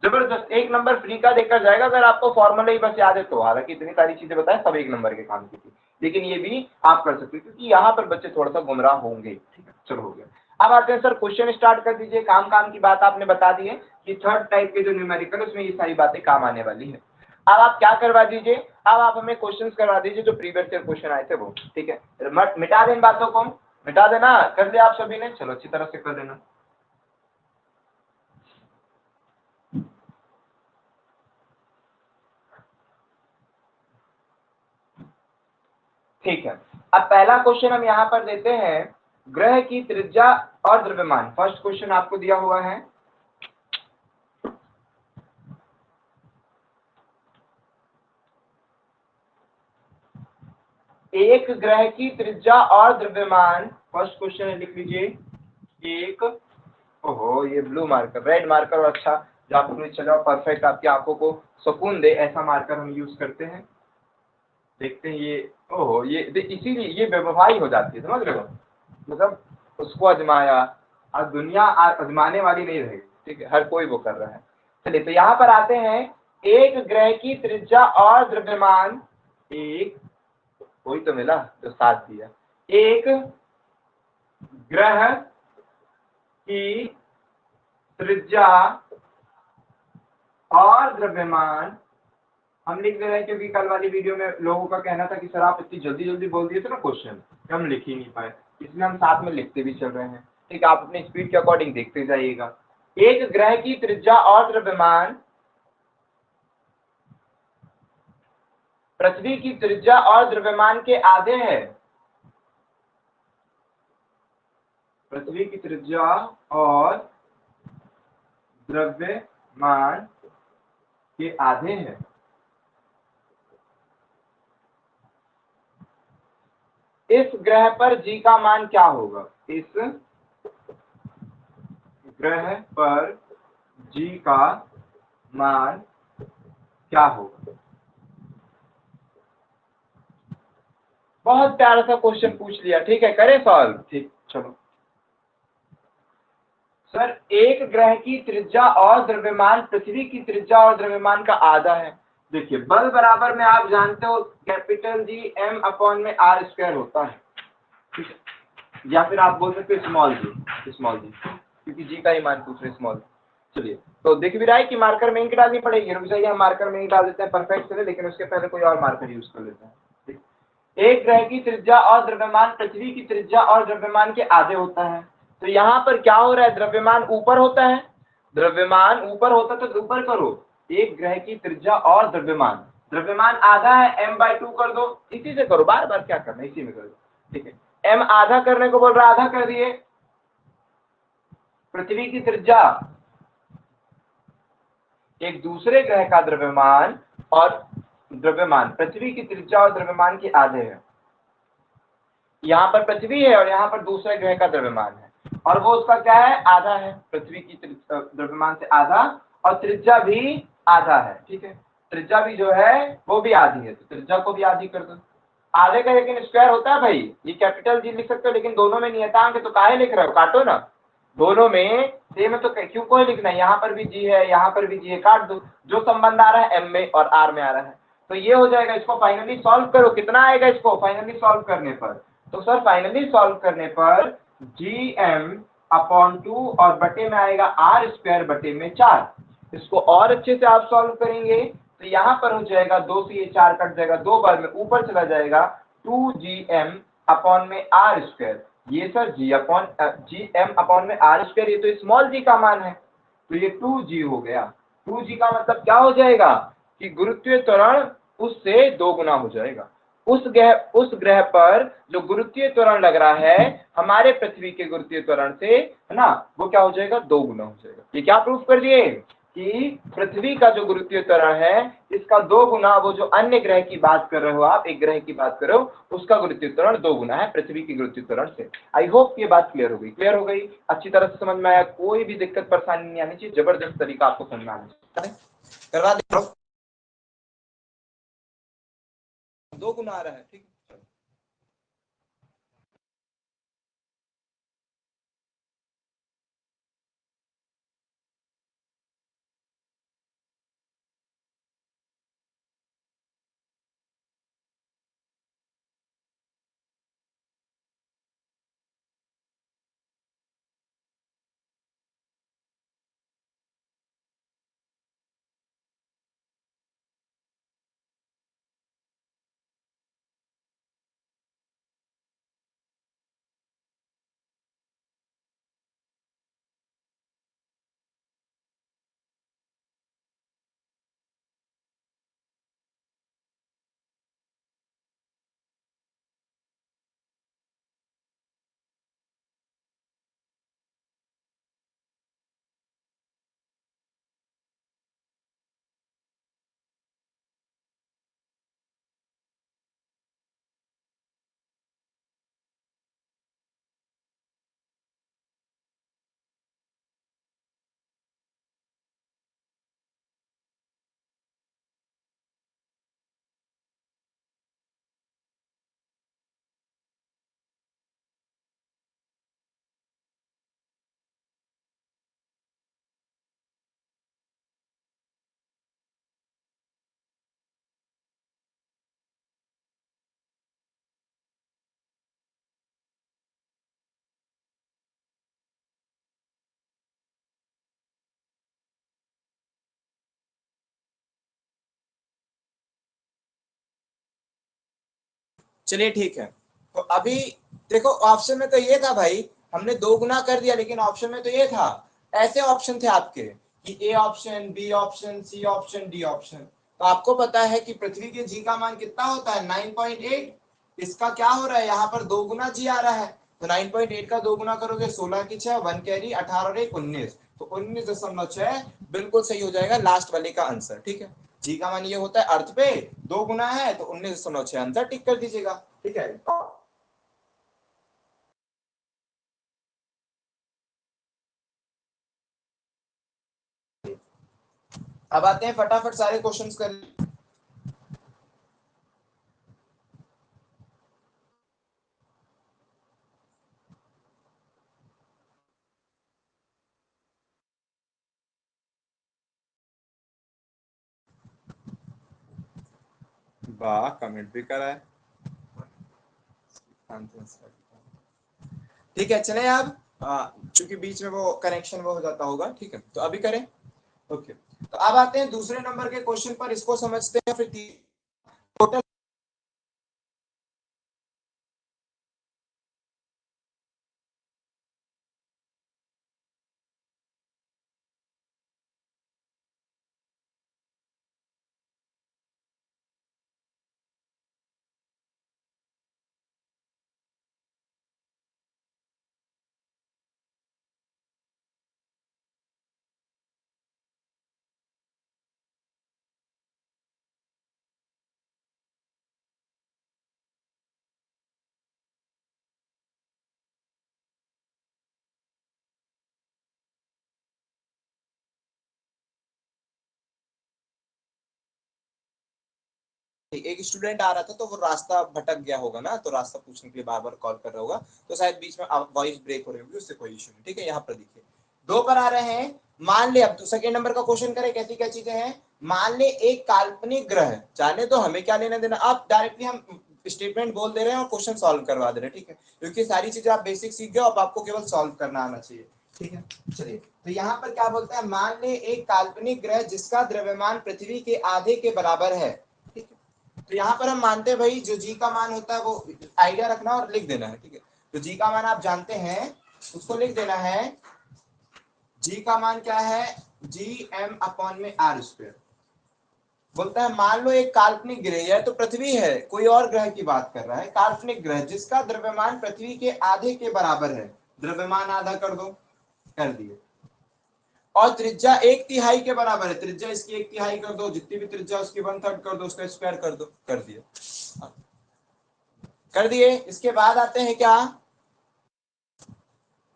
जबरदस्त, एक नंबर फ्री का देकर जाएगा अगर आपको फॉर्मूला ही बस याद है तो, हालांकि इतनी सारी चीजें बताएं सब एक नंबर के काम की थी, लेकिन ये भी आप कर सकते हो क्योंकि यहाँ पर बच्चे थोड़ा सा गुमराह होंगे, ठीक है, चलो हो गया। अब आते हैं सर, क्वेश्चन स्टार्ट कर दीजिए, काम की बात आपने बता दी है कि थर्ड टाइप के जो न्यूमेरिकल उसमें ये सारी बातें काम आने वाली है। अब आप क्या करवा दीजिए, अब आप हमें क्वेश्चंस करवा दीजिए जो प्रीवियस ईयर क्वेश्चन आए थे वो, ठीक है, मिटा दें बातों को, मिटा देना, कर दिया आप सभी ने, चलो अच्छी तरह से कर देना। ठीक है, अब पहला क्वेश्चन हम यहाँ पर देते हैं, ग्रह की त्रिज्या और द्रव्यमान, फर्स्ट क्वेश्चन आपको दिया हुआ है, एक ग्रह की त्रिज्या और द्रव्यमान, फर्स्ट क्वेश्चन लिख लीजिए, एक, ओहो ये ब्लू मार्कर, रेड मार्कर, और अच्छा जो आपको चलो परफेक्ट आपकी आंखों को सुकून दे ऐसा मार्कर हम यूज करते हैं, देखते हैं ये, ओहो ये इसीलिए ये बेवफाई हो जाती है, समझ रहे हो, मतलब उसको आजमाया, अब दुनिया आजमाने वाली नहीं रहेगी, ठीक है, हर कोई वो कर रहा है। चलिए तो यहाँ पर आते हैं, एक ग्रह की त्रिज्या और द्रव्यमान, एक कोई तो मिला जो साथ दिया, एक ग्रह की त्रिज्या और द्रव्यमान, हम लिख दे रहे हैं क्योंकि कल वाली वीडियो में लोगों का कहना था कि सर आप इतनी जल्दी जल्दी बोल दिए थे ना क्वेश्चन, हम लिख ही नहीं पाए, इसलिए हम साथ में लिखते भी चल रहे हैं, ठीक है, आप अपनी स्पीड के अकॉर्डिंग देखते जाइएगा। एक ग्रह की त्रिज्या और द्रव्यमान पृथ्वी की त्रिज्या और द्रव्यमान के आधे है, पृथ्वी की त्रिज्या और द्रव्यमान के आधे हैं, इस ग्रह पर g का मान क्या होगा, इस ग्रह पर g का मान क्या होगा। बहुत प्यारा सा क्वेश्चन पूछ लिया, ठीक है, करें सॉल्व, ठीक, चलो सर, एक ग्रह की त्रिज्या और द्रव्यमान पृथ्वी की त्रिज्या और द्रव्यमान का आधा है, देखिए बल बराबर में आप जानते हो कैपिटल जी m अपॉन में r स्क्वायर होता है, ठीक है, या फिर आप बोल सकते हो स्मॉल जी, क्योंकि जी का ही मान पूछ रहे स्मॉल। चलिए तो दिख भी रहा है कि मार्कर में इंक डालनी पड़ेगी, रुक जाइए हम मार्कर में इंक डाल देते हैं परफेक्ट से, लेकिन उसके पहले कोई और मार्कर यूज कर लेते हैं, एक ग्रह की त्रिज्या और द्रव्यमान पृथ्वी की त्रिज्या और द्रव्यमान के आधे होता है। तो यहाँ पर क्या हो रहा है, द्रव्यमान ऊपर होता है, द्रव्यमान ऊपर होता तो ऊपर करो, एक ग्रह की त्रिज्या और द्रव्यमान, द्रव्यमान आधा है m/2 कर दो, इसी से करो, बार बार क्या करना है, इसी में कर दो, ठीक है। m आधा करने को बोल रहा है, आधा कर दिए। पृथ्वी की त्रिज्या, एक दूसरे ग्रह का द्रव्यमान और द्रव्यमान, पृथ्वी की त्रिज्या और द्रव्यमान के आधे है। यहाँ पर पृथ्वी है और यहाँ पर दूसरे ग्रह का द्रव्यमान है, और वो उसका क्या है, आधा है, पृथ्वी की द्रव्यमान से आधा, और त्रिज्या भी आधा है, ठीक है, त्रिज्या भी जो है वो भी आधी है, तो त्रिज्या को भी आधी कर दो। आधे का लेकिन स्क्वायर होता है भाई, ये कैपिटल जी लिख सकते हो, लेकिन दोनों में नियतांक है तो काहे लिख रहे हो, काटो ना, दोनों में सेम है तो क्यों कोई लिखना है, यहाँ पर भी जी है, यहाँ पर भी जी है, काट दो, जो संबंध आ रहा है एम में और आर में आ रहा है, तो ये हो जाएगा। इसको फाइनली सॉल्व करो, कितना आएगा इसको फाइनली सॉल्व करने पर, तो सर फाइनली सॉल्व करने पर gm/2 और बटे में आएगा r²/4। इसको और अच्छे से आप सॉल्व करेंगे तो यहाँ पर हो जाएगा 2 से ये 4 कट जाएगा, 2 बार में ऊपर चला जाएगा 2gm/r²। ये सर gm/r², ये तो स्मॉल जी का मान है, तो ये 2g हो गया। 2g का मतलब क्या हो जाएगा कि गुरुत्वीय त्वरण उससे 2 गुना हो जाएगा। उस ग्रह पर जो गुरुत्वीय त्वरण लग रहा है हमारे पृथ्वी के गुरुत्वीय त्वरण से, है ना, वो क्या हो जाएगा, 2 गुना हो जाएगा। ये क्या प्रूफ कर दिए कि पृथ्वी का जो गुरुत्वीय त्वरण है इसका 2 गुना, वो जो अन्य ग्रह की बात कर रहे हो आप, एक ग्रह की बात कर रहे हो, उसका गुरुत्वीय त्वरण 2 गुना है पृथ्वी की गुरुत्वीय त्वरण से। आई होप ये बात क्लियर हो गई, क्लियर हो गई, अच्छी तरह से समझ में आया, कोई भी दिक्कत परेशानी नहीं आनी चाहिए, जबरदस्त तरीका आपको समझ में आना चाहिए, करवा दे, 2 गुना आ रहा है, ठीक है। चलिए ठीक है, तो अभी देखो ऑप्शन में तो ये था भाई, हमने 2 गुना कर दिया, लेकिन ऑप्शन में तो ये था, ऐसे ऑप्शन थे आपके कि A option, B option, C option, D option. तो आपको पता है कि पृथ्वी के जी का मान कितना होता है 9.8, इसका क्या हो रहा है, यहाँ पर 2 गुना जी आ रहा है, तो 9.8 का 2 गुना करोगे 16 की 6, 1 कैरी, 18 और 1 19, तो 19.6 बिल्कुल सही हो जाएगा लास्ट वाले का आंसर, ठीक है। जी का मान ये होता है अर्थ पे 2 गुना है तो 19.6 आंसर टिक कर दीजिएगा, ठीक है। अब आते हैं फटाफट सारे क्वेश्चंस कर, वाह कमेंट भी करा है, ठीक है। चले अब क्योंकि बीच में वो कनेक्शन वो हो जाता होगा, ठीक है, तो अभी करें, ओके। तो अब आते हैं दूसरे नंबर के क्वेश्चन पर, इसको समझते हैं, फिर टोटल एक स्टूडेंट आ रहा था तो वो रास्ता भटक गया होगा ना, तो रास्ता पूछने के लिए बार बार कॉल कर रहा होगा, तो शायद बीच में वॉइस ब्रेक हो रही होगी, उससे कोई इशू नहीं। ठीक है, यहाँ पर देखिए 2 पर आ रहे हैं। मान ले, अब तो सेकेंड नंबर का क्वेश्चन करें, कैसी क्या चीजें हैं। मान ले एक काल्पनिक ग्रह, जाने तो हमें क्या लेना देना, अब डायरेक्टली हम स्टेटमेंट बोल दे रहे हैं और क्वेश्चन सॉल्व करवा दे रहे हैं। ठीक है, क्योंकि सारी चीजें आप बेसिक सीख गए, अब आपको केवल सॉल्व करना आना चाहिए। ठीक है, चलिए तो यहाँ पर क्या बोलता है, मान ले एक काल्पनिक ग्रह जिसका द्रव्यमान पृथ्वी के आधे के बराबर है। ठीक है, तो यहाँ पर हम मानते हैं भाई जो जी का मान होता है वो आइडिया रखना और लिख देना है। ठीक है, तो जी का मान आप जानते हैं, उसको लिख देना है। जी का मान क्या है, जी एम अपॉन में आर स्क्वायर। बोलता है मान लो एक काल्पनिक ग्रह है, तो पृथ्वी है, कोई और ग्रह की बात कर रहा है, काल्पनिक ग्रह जिसका द्रव्यमान पृथ्वी के आधे के बराबर है। द्रव्यमान आधा कर दो, कर दिए, और त्रिज्या 1/3 के बराबर है, त्रिज्या इसकी 1/3 कर दो, जितनी भी त्रिज्या उसकी 1/3 कर दो, उसका स्क्वायर कर दो, कर दिए, कर दिए। इसके बाद आते हैं क्या,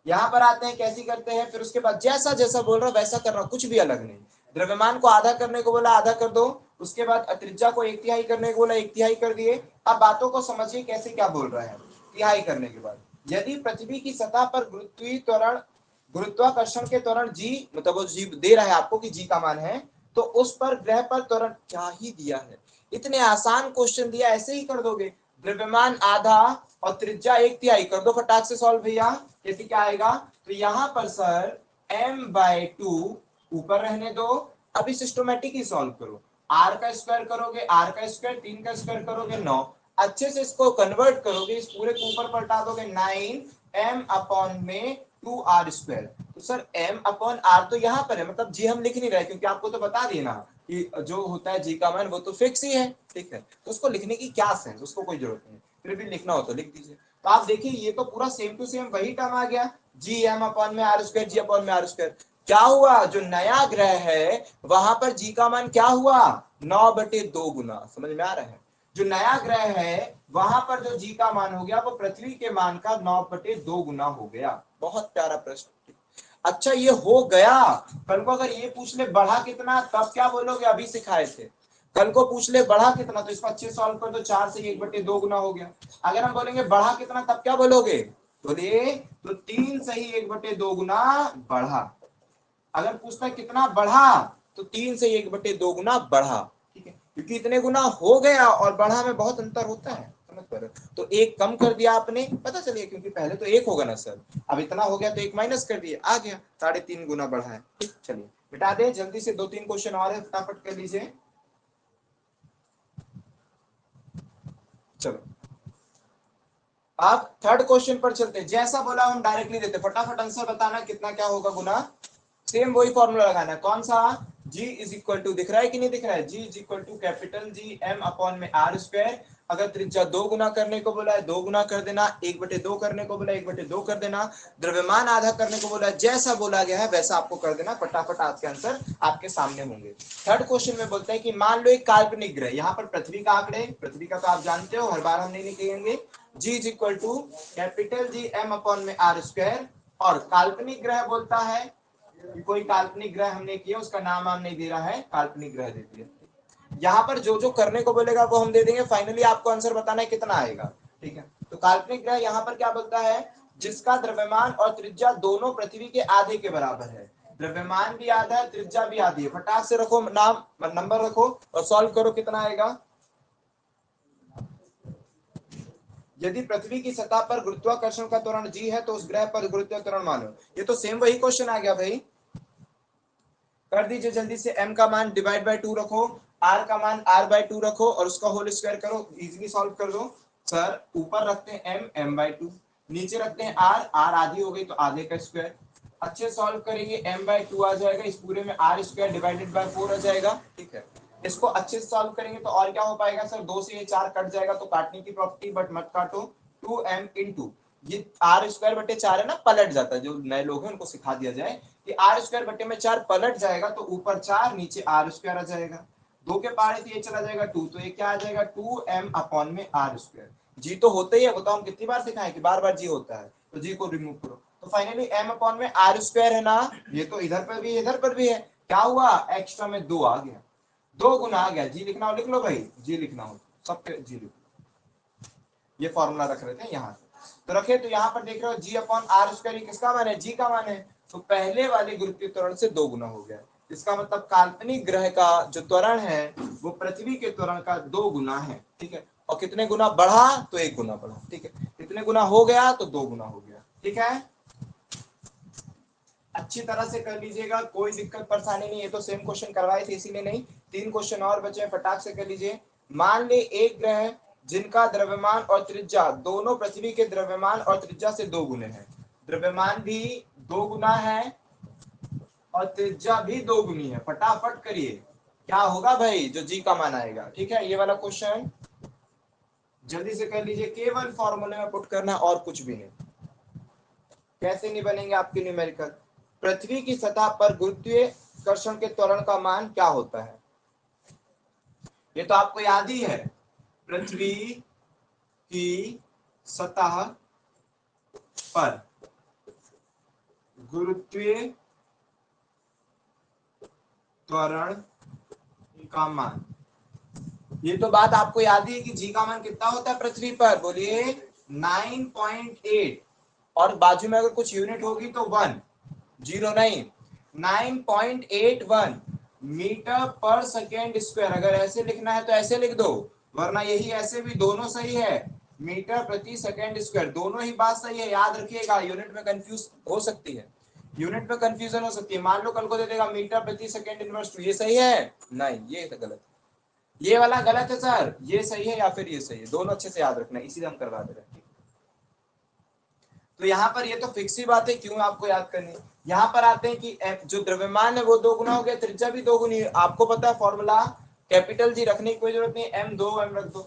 यहां पर आते हैं, कैसी करते हैं, फिर उसके बाद जैसा जैसा बोल रहा वैसा कर रहा, कुछ भी अलग नहीं। द्रव्यमान को आधा करने को बोला, आधा कर दो, उसके बाद त्रिज्या को 1/3 करने को बोला, 1/3 कर दिए। अब बातों को समझिए कैसे क्या बोल रहा है। तिहाई करने के बाद, यदि पृथ्वी की सतह पर गुरुत्वीय त्वरण, गुरुत्वाकर्षण के त्वरण जी, मतलब वो जी दे रहा है आपको कि जी का मान है, तो उस पर ग्रह पर त्वरण क्या ही दिया है। इतने आसान क्वेश्चन दिया, ऐसे ही कर दोगे। द्रव्यमान आधा और त्रिज्या 1/3 कर दो, फटाक से सॉल्व भैया। कैसे क्या आएगा, तो यहां पर सर m/2 ऊपर रहने दो। अभी सिस्टोमेटिक ही सॉल्व करो, r का स्क्वायर करोगे, r का स्क्वायर 3 का स्क्वायर करोगे 9, अच्छे से इसको कन्वर्ट करोगे, इस पूरे को ऊपर पलटा दोगे, 9m अपॉन में 2r स्क्वायर। तो सर m अपॉन r तो यहाँ पर है, मतलब जी हम लिख नहीं रहे, क्योंकि आपको तो बता दिए ना कि जो होता है जी का मान वो तो फिक्स ही है। ठीक है, तो उसको लिखने की क्या सेंस, उसको कोई जरूरत नहीं, फिर भी लिखना हो तो लिख दीजिए। तो आप देखिए ये तो पूरा सेम टू सेम वही टर्म आ गया, जी एम अपॉन में आर स्क्वायर, जी अपॉन में आर स्क्वायर। क्या हुआ, जो नया ग्रह है वहां पर जी का मान क्या हुआ, 9/2 गुना। समझ में आ रहा है, जो नया ग्रह है वहां पर जो जी का मान हो गया वो पृथ्वी के मान का 9/2 गुना हो गया। बहुत प्यारा प्रश्न। अच्छा ये हो गया, कल को अगर ये पूछ ले बढ़ा कितना, तब क्या बोलोगे, अभी सिखाए थे। कल को पूछ ले बढ़ा कितना, तो इसको अच्छे सॉल्व कर दो, 4 से 1/2 गुना हो गया। अगर हम बोलेंगे बढ़ा कितना, तब क्या बोलोगे, बोलिए तो 3 से ही 1/2 गुना बढ़ा। अगर पूछता है कितना बढ़ा, तो 3 से 1/2 गुना बढ़ा। ठीक है, क्योंकि इतने गुना हो गया और बढ़ा में बहुत अंतर होता है, समझ पा रहे हो? तो एक कम कर दिया आपने, पता चलिए, क्योंकि पहले तो 1 होगा ना सर, अब इतना हो गया तो 1 माइनस कर दिए, आ गया 3.5 गुना बढ़ा है। ठीक, चलिए बिटा दे जल्दी से, 2-3 क्वेश्चन और है, फटाफट कर लीजिए। चलो आप थर्ड क्वेश्चन पर चलते हैं, जैसा बोला हम डायरेक्टली देते, फटाफट आंसर बताना कितना क्या होगा गुना, सेम वही फॉर्मूला लगाना है। कौन सा, G इज इक्वल टू, दिख रहा है कि नहीं दिख रहा है, G is equal to capital G M upon में आर स्क्वायर। अगर त्रिज्या 2 गुना करने को बोला है 2 गुना कर देना, 1/2 करने को बोला 1/2 कर देना, द्रव्यमान आधा करने को बोला है, जैसा बोला गया है वैसा आपको कर देना, फटाफट आपके आंसर आपके सामने होंगे। थर्ड क्वेश्चन में बोलता है कि मान लो एक काल्पनिक ग्रह, यहाँ पर पृथ्वी का आंकड़े, पृथ्वी का तो आप जानते हो, हर बार हम नहीं लिखेंगे, G is equal to capital G M upon में आर स्क्वायर, और काल्पनिक ग्रह बोलता है, कोई काल्पनिक ग्रह हमने किया, उसका नाम हम नहीं दे रहा है, काल्पनिक ग्रह दे दिया। यहाँ पर जो जो करने को बोलेगा वो हम दे देंगे, फाइनली आपको आंसर बताना है कितना आएगा। ठीक है, तो काल्पनिक ग्रह यहाँ पर क्या बोलता है, जिसका द्रव्यमान और त्रिज्या दोनों पृथ्वी के आधे के बराबर है, द्रव्यमान भी आधा है, त्रिज्या भी आधी है। फटाक से रखो नाम, नंबर रखो और सॉल्व करो, कितना आएगा। यदि पृथ्वी की सतह पर गुरुत्वाकर्षण का त्वरण जी है तो उस ग्रह पर गुरुत्व त्वरण मानो। ये तो सेम वही क्वेश्चन आ गया भाई, कर दीजिए जल्दी से। m का मान डिवाइड बाय 2 रखो, r का मान r/2 रखो और उसका होल स्क्वायर करो, इजीली सॉल्व कर दो। सर ऊपर रखते हैं m/2, नीचे रखते हैं r आधी हो गई तो आधे का स्क्वायर। अच्छे सॉल्व करेंगे, m/2 आ जाएगा, इस पूरे में r स्क्वायर डिवाइडेड बाय 4 आ जाएगा। ठीक है, इसको अच्छे से सॉल्व करेंगे तो और क्या हो पाएगा सर, 2 से ये 4 कट जाएगा, तो काटने की प्रॉपर्टी, बट मत काटो, 2m इंटू ये r²/4 है ना, पलट जाता है, जो नए लोग हैं उनको सिखा दिया जाए कि r² में 4 पलट जाएगा, तो ऊपर 4 नीचे r² आ जाएगा, 2 के पारे से ये चला जाएगा 2, तो ये क्या आ जाएगा 2m अपॉन में r²। जी तो होते ही है, बताओ हम कितनी बार सिखाएं कि बार बार जी होता है, तो जी को रिमूव करो, तो फाइनली m अपॉन में r² है ना, ये तो इधर पर भी इधर पर भी है, क्या हुआ एक्स्ट्रा में 2 आ गया, 2 गुना आ गया, जी लिखना हो लिख लो भाई, जी लिखना हो सबके जी लिखो, ये फॉर्मूला रख रहे थे यहाँ तो रखे। तो यहाँ पर देख रहे हो जी अपॉन आर स्क्वायर किसका मान है, जी का मान है, तो पहले वाले गुरुत्वीय त्वरण से 2 गुना हो गया। इसका मतलब काल्पनिक ग्रह का जो त्वरण है वो पृथ्वी के त्वरण का 2 गुना है, ठीक है। और कितने गुना बढ़ा, तो 1 गुना बढ़ा, ठीक है। कितने गुना हो गया, तो 2 गुना हो गया, ठीक है। अच्छी तरह से कर लीजिएगा, कोई दिक्कत परेशानी नहीं है। तो सेम क्वेश्चन करवाए थे इसीलिए नहीं, 3 क्वेश्चन और बचे, फटाक से कर लीजिए। मान ले एक ग्रह जिनका द्रव्यमान और त्रिज्या दोनों पृथ्वी के द्रव्यमान और त्रिज्या से 2 गुने हैं, द्रव्यमान भी 2 गुना है और त्रिज्या भी 2 गुनी है। फटाफट करिए, क्या होगा भाई, जो जी का मान आएगा, ठीक है। ये वाला क्वेश्चन जल्दी से कर लीजिए, केवल फॉर्मूले में पुट करना और कुछ भी नहीं। कैसे नहीं बनेंगे आपके न्यूमेरिकल। पृथ्वी की सतह पर गुरुत्वाकर्षण के त्वरण का मान क्या होता है, ये तो आपको याद ही है। पृथ्वी की सतह पर गुरुत्वीय त्वरण का मान, ये तो बात आपको याद ही है कि जी का मान कितना होता है पृथ्वी पर, बोलिए 9.8, और बाजू में अगर कुछ यूनिट होगी तो 1, 0 नहीं, 9.81 मीटर पर सेकेंड स्क्वायर। अगर ऐसे लिखना है तो ऐसे लिख दो, वरना यही ऐसे भी दोनों सही है, मीटर प्रति सेकेंड स्क्वायर, दोनों ही बात सही है। याद रखिएगा, यूनिट में कंफ्यूज हो सकती है, यूनिट में कंफ्यूजन हो सकती है। मान लो कल को दे देगा मीटर प्रति सेकेंड इनवर्स 2, ये सही है नहीं, ये तो गलत, ये वाला गलत है सर, ये सही है या फिर ये सही है, दोनों अच्छे से याद रखना, इसीलिए हम करवा दे रहे हैं। तो यहाँ पर ये तो फिक्स ही बात है, क्यों आपको याद करनी। यहाँ पर आते हैं कि जो द्रव्यमान है वो 2 गुना हो गया, त्रिज्या भी 2 गुनी है। आपको पता है फॉर्मूला, कैपिटल जी रखने की कोई जरूरत नहीं, m 2m रख दो,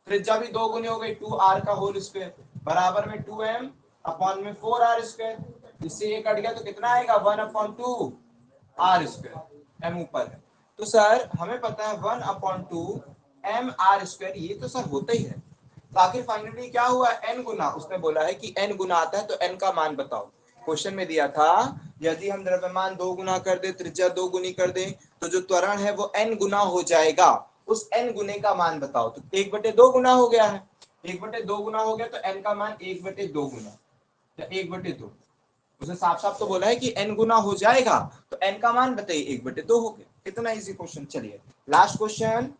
त्रिज्या भी 2 गुनी हो गई, 2r का होल स्क्वायर बराबर में 2m अपॉन में 4r स्क्वायर, इससे ये कट गया तो कितना आएगा 1/2 r स्क्वायर, m ऊपर है। तो सर हमें पता है 1/2 mr स्क्वायर, ये तो सर होता ही है। तो आखिर फाइनली क्या हुआ, n गुना, उसने बोला है कि n गुना आता है, तो n का मान बताओ। क्वेश्चन में दिया था यदि हम द्रव्यमान 2 गुना कर दे, त्रिज्या 2 गुनी कर दे, तो जो त्वरण है वो n गुना हो जाएगा, उस n गुने का मान बताओ। तो 1/2 गुना हो गया है, 1/2 गुना हो गया, तो n का मान 1/2 गुना या 1/2, उसने साफ साफ तो बोला है कि n गुना हो जाएगा, तो n का मान बताइए, 1/2 हो गया। कितना इजी क्वेश्चन। चलिए लास्ट क्वेश्चन,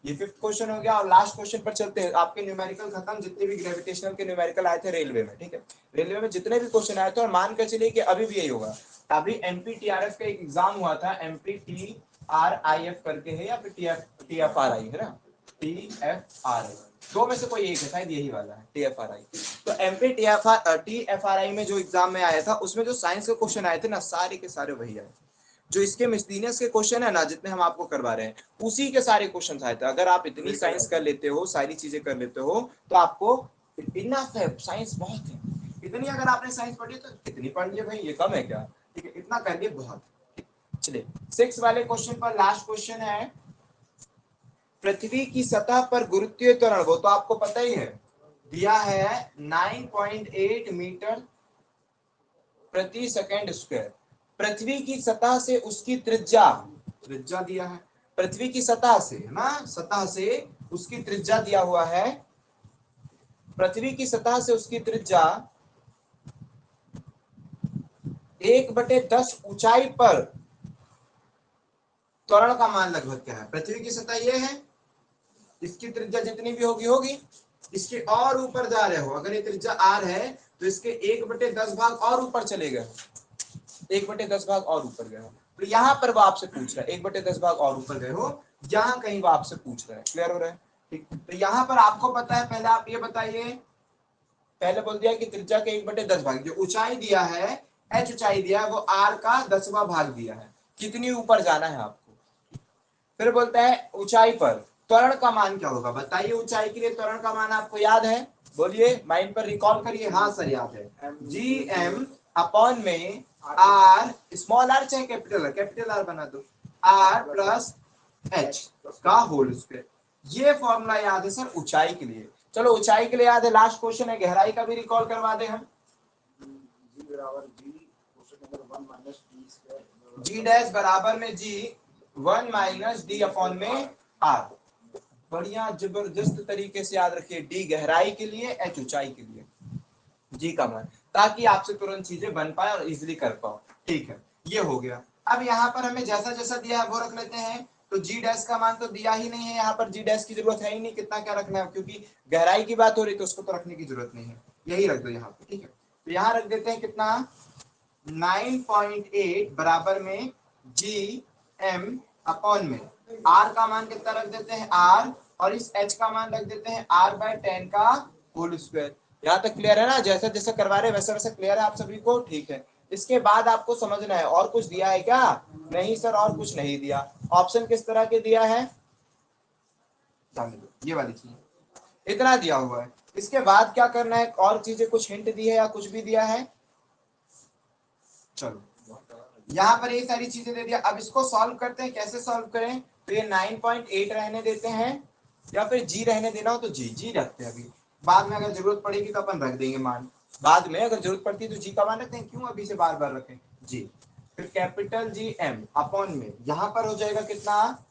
ये 5th क्वेश्चन हो गया, और लास्ट क्वेश्चन पर चलते हैं। आपके न्यूमेरिकल खत्म, जितने भी ग्रेविटेशनल के न्यूमेरिकल आए थे रेलवे में, ठीक है, रेलवे में जितने भी क्वेश्चन आए थे, और मान कर चलिए कि अभी भी यही होगा। अभी एमपीटीआरएफ का एक एग्जाम हुआ था, एमपीटीआरआईएफ करके है, या फिर टीएफआरआई है ना, टीएफआरआई, दो में से कोई एक है, शायद यही वाला है टीएफआरआई। तो टीएफआरआई में जो एग्जाम में आया था, उसमें जो साइंस के क्वेश्चन आए थे ना, सारे के सारे वही आए, जो इसके मिसलिनियस के क्वेश्चन है ना, जितने हम आपको करवा रहे हैं, उसी के सारे क्वेश्चन आए थे। अगर आप इतनी साइंस कर लेते हो, सारी चीजें कर लेते हो, तो आपको इनफ है, साइंस बहुत है। इतनी अगर आपने साइंस पढ़ी तो कितनी पढ़ लिया भाई, ये कम है क्या, ठीक है, इतना कर लिए बहुत। चलिए 6 वाले क्वेश्चन पर लास्ट क्वेश्चन है, पृथ्वी की सतह पर गुरुत्वीय त्वरण, वो तो आपको पता ही है, दिया है 9.8 मीटर प्रति सेकेंड स्क्वायर। पृथ्वी की सतह से उसकी त्रिज्या, त्रिज्या दिया है, पृथ्वी की सतह से है ना, सतह से उसकी त्रिज्या दिया हुआ है, पृथ्वी की सतह से उसकी त्रिज्या 1/10 ऊंचाई पर त्वरण का मान लगभग क्या है। पृथ्वी की सतह ये है, इसकी त्रिज्या जितनी भी होगी होगी, इसके और ऊपर जा रहे हो, अगर ये त्रिज्या r है तो इसके 1/10 भाग और ऊपर चले गए, 1/10 भाग और ऊपर गए हो। तो यहाँ पर वो आपसे पूछ रहा है 1/10 भाग और ऊपर गए हो, यहाँ कहीं वो आपसे पूछ रहा है, क्लियर हो रहा है, ठीक। तो यहाँ पर आपको पता है, पहले आप ये बताइए, पहले बोल दिया कि त्रिज्या के 1/10 भाग, जो ऊंचाई दिया है h ऊंचाई दिया है, वो r का 10वां भाग दिया है, कितनी ऊपर जाना है आपको। फिर बोलता है ऊंचाई पर त्वरण का मान क्या होगा, बताइए। ऊंचाई के लिए त्वरण का मान आपको याद है, बोलिए, माइंड पर रिकॉल करिए। हाँ सर याद है, जी एम अपॉन में आर, स्मॉल आर चाहे कैपिटल आर बना दो, आर प्लस एच का होल स्क्वायर। ये फॉर्मूला याद है सर ऊंचाई के लिए। चलो ऊंचाई के लिए याद है, लास्ट क्वेश्चन है, गहराई का भी रिकॉल करवा दे हम। जी डैश बराबर में जी 1 माइनस डी अपॉन में आर। बढ़िया जबरदस्त तरीके से याद रखिए, डी गहराई के लिए, एच ऊंचाई के लिए, जी का मान, ताकि आपसे तुरंत चीजें बन पाए और इजिली कर पाओ। ठीक है, ये हो गया। अब यहाँ पर हमें जैसा जैसा दिया है वो रख लेते हैं। तो जी डैश का मान तो दिया ही नहीं है, यहाँ पर जी डैश की जरूरत है ही नहीं, कितना क्या रखना है, क्योंकि गहराई की बात हो रही तो उसको तो रखने की जरूरत नहीं है, यही रख दो यहाँ पे। ठीक है, तो यहाँ रख देते हैं कितना, 9.8 बराबर में जी एम अपॉन में आर का मान कितना रख देते हैं आर, और इस एच का मान रख देते हैं आर बाय 10 का होल स्क्वायर। यहाँ तक क्लियर है ना, जैसा जैसा करवा रहे वैसा वैसा क्लियर है आप सभी को? ठीक है, इसके बाद आपको समझना है और कुछ दिया है क्या? नहीं सर और कुछ नहीं दिया। ऑप्शन किस तरह के दिया है, ये वाली चीज इतना दिया हुआ है। इसके बाद क्या करना है, और चीजें कुछ हिंट दी है या कुछ भी दिया है? चलो यहाँ पर ये सारी चीजें दे दिया। अब इसको सॉल्व करते हैं, कैसे सॉल्व करें? तो ये 9.8 रहने देते हैं, या फिर जी रहने देना हो तो जी रखते हैं। अभी बाद में अगर जरूरत पड़ेगी तो अपन रख देंगे मान, बाद में अगर जरूरत पड़ती है तो जी का मान रखते हैं, क्यों अभी से बार बार रखें जी। फिर कैपिटल जी एम अपॉन में यहाँ पर हो जाएगा कितना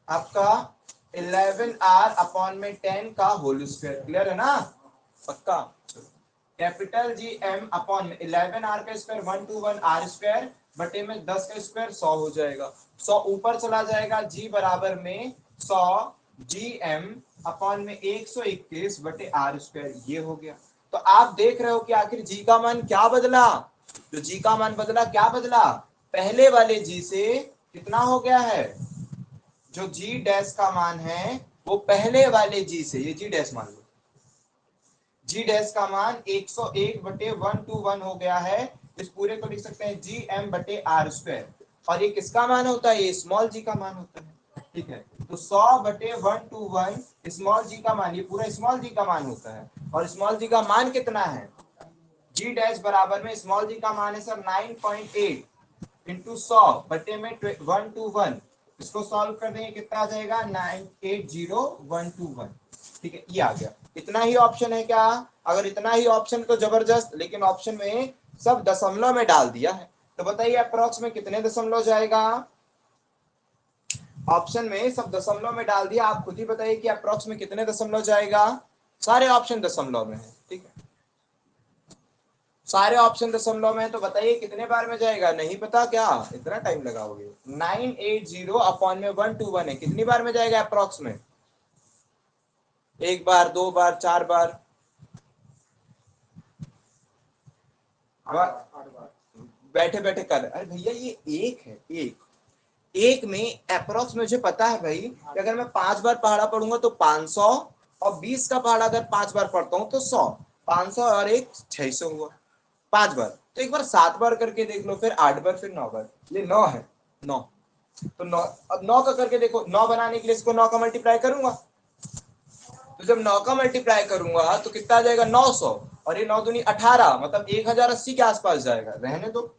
आपका 11R अपॉन में 10 का होल स्क्वायर। क्लियर है ना, पक्का? कैपिटल जी एम अपॉन में 11R का स्क्वायर 121 R स्क्वायर बटे में 10 का स्क्वायर 100 हो जाएगा। 100 ऊपर चला जाएगा, जी बराबर में 100 जी एम अपॉन में 121 बटे R स्क्वायर, ये हो गया। तो आप देख रहे हो कि आखिर जी का मान क्या बदला, जो जी का मान बदला क्या बदला, पहले वाले जी से कितना हो गया है, जो जी डैश का मान है वो पहले वाले जी से, ये जी डैश मान लो, जी डैश का मान 101 बटे 121 हो गया है। इस पूरे को लिख सकते हैं जी एम बटे आर स्क्वायर, और ये किसका मान होता है, ये स्मॉल जी का मान होता है। ठीक है, तो 100 बटे 121 स्मॉल जी का मान, ये पूरा स्मॉल जी का मान होता है। और स्मॉल जी का मान कितना है, जी डैश बराबर में स्मॉल जी का मान है सर 9.8 इंटू 100 बटे में 121, इसको सॉल्व कर देंगे कितना आ जाएगा 980121। ठीक है, ये आ गया। इतना ही ऑप्शन है क्या? अगर इतना ही ऑप्शन तो जबरदस्त, लेकिन ऑप्शन में सब दशमलव में डाल दिया है, तो बताइए अप्रोक्स में कितने दशमलव जाएगा? ऑप्शन में सब दशमलव में डाल दिया, आप खुद ही बताइए कि अप्रोक्स में कितने दशमलव जाएगा? सारे ऑप्शन दशमलव में है। ठीक है, सारे ऑप्शन दशमलव में है, तो बताइए कितने बार में जाएगा? नहीं पता क्या, इतना टाइम लगाओगे? 980 अपॉन में 121 है, कितनी बार में जाएगा अप्रोक्स में? एक बार, दो बार, चार बार? बैठे बैठे कर, अरे भैया ये एक है, एक में अप्रोक्स मुझे पता है भाई कि अगर मैं 5 बार पहाड़ा पढ़ूंगा तो 500, और 20 का पहाड़ा अगर 5 बार पढ़ता हूं तो 100, 500 और एक 600 हुआ 5 बार। तो एक बार 7 बार करके देख लो, फिर 8 बार, फिर 9 बार। ये 9 है, 9। तो 9, अब 9 का करके देखो, 9 बनाने के लिए इसको 9 का मल्टीप्लाई करूंगा, तो जब 9 का मल्टीप्लाई करूंगा तो कितना आ जाएगा 900, और ये 9 दूनी 18, मतलब 1080 के आसपास जाएगा, रहने दो।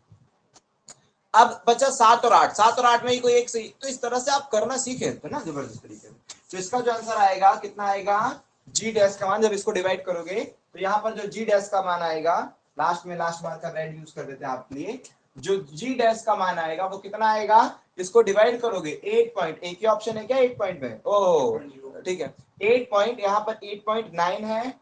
अब बचा 7 और 8, 7 और 8 में ही कोई एक सही, तो इस तरह से आप करना सीखे थे ना जबरदस्त तरीके से। तो इसका जो आंसर आएगा कितना आएगा, जी डैश का मान, जब इसको डिवाइड करोगे तो यहाँ पर जो जी डैश का मान आएगा, लास्ट में लास्ट मार्क का रेड यूज कर देते हैं आपके लिए, जो जी डैश का मान आएगा वो कितना आएगा, इसको डिवाइड करोगे 8 पॉइंट, एक ही ऑप्शन है क्या 8 पॉइंट में? ओह ठीक है, 8 पॉइंट, यहाँ पर 8.9 है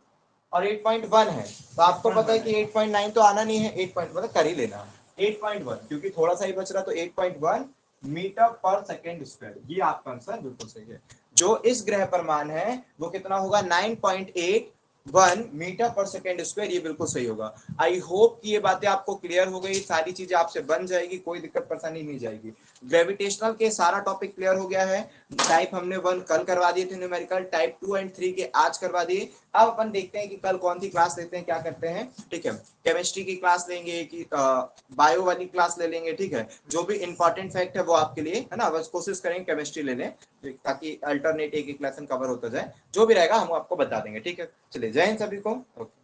और 8.1 है, तो आपको पता है कि 8.9 तो आना नहीं है, 8 पॉइंट मतलब कर ही लेना, 8.1 क्योंकि थोड़ा सा ही बच रहा, तो 8.1 मीटर पर सेकेंड स्क्वायर, ये आपका आंसर बिल्कुल सही है। जो इस ग्रह पर मान है वो कितना होगा, 9.81 मीटर पर सेकेंड स्क्वायर, ये बिल्कुल सही होगा। आई होप कि ये बातें आपको क्लियर हो गई, सारी चीजें आपसे बन जाएगी, कोई दिक्कत परेशानी नहीं जाएगी। ग्रेविटेशनल के सारा टॉपिक क्लियर हो गया है। टाइप हमने 1 कल करवा दिए थे न्यूमेरिकल, टाइप 2 एंड 3 के आज करवा दिए। अब अपन देखते हैं कि कल कौन सी क्लास लेते हैं, क्या करते हैं। ठीक है, केमिस्ट्री की क्लास लेंगे कि बायो वाली क्लास ले लेंगे। ठीक है, जो भी इंपॉर्टेंट फैक्ट है वो आपके लिए है ना, बस कोशिश करेंगे केमिस्ट्री ले लें ताकि अल्टरनेट एक लेसन कवर होता जाए, जो भी रहेगा हम आपको बता देंगे। ठीक है, चलिए जय हिंद सभी को। ओके।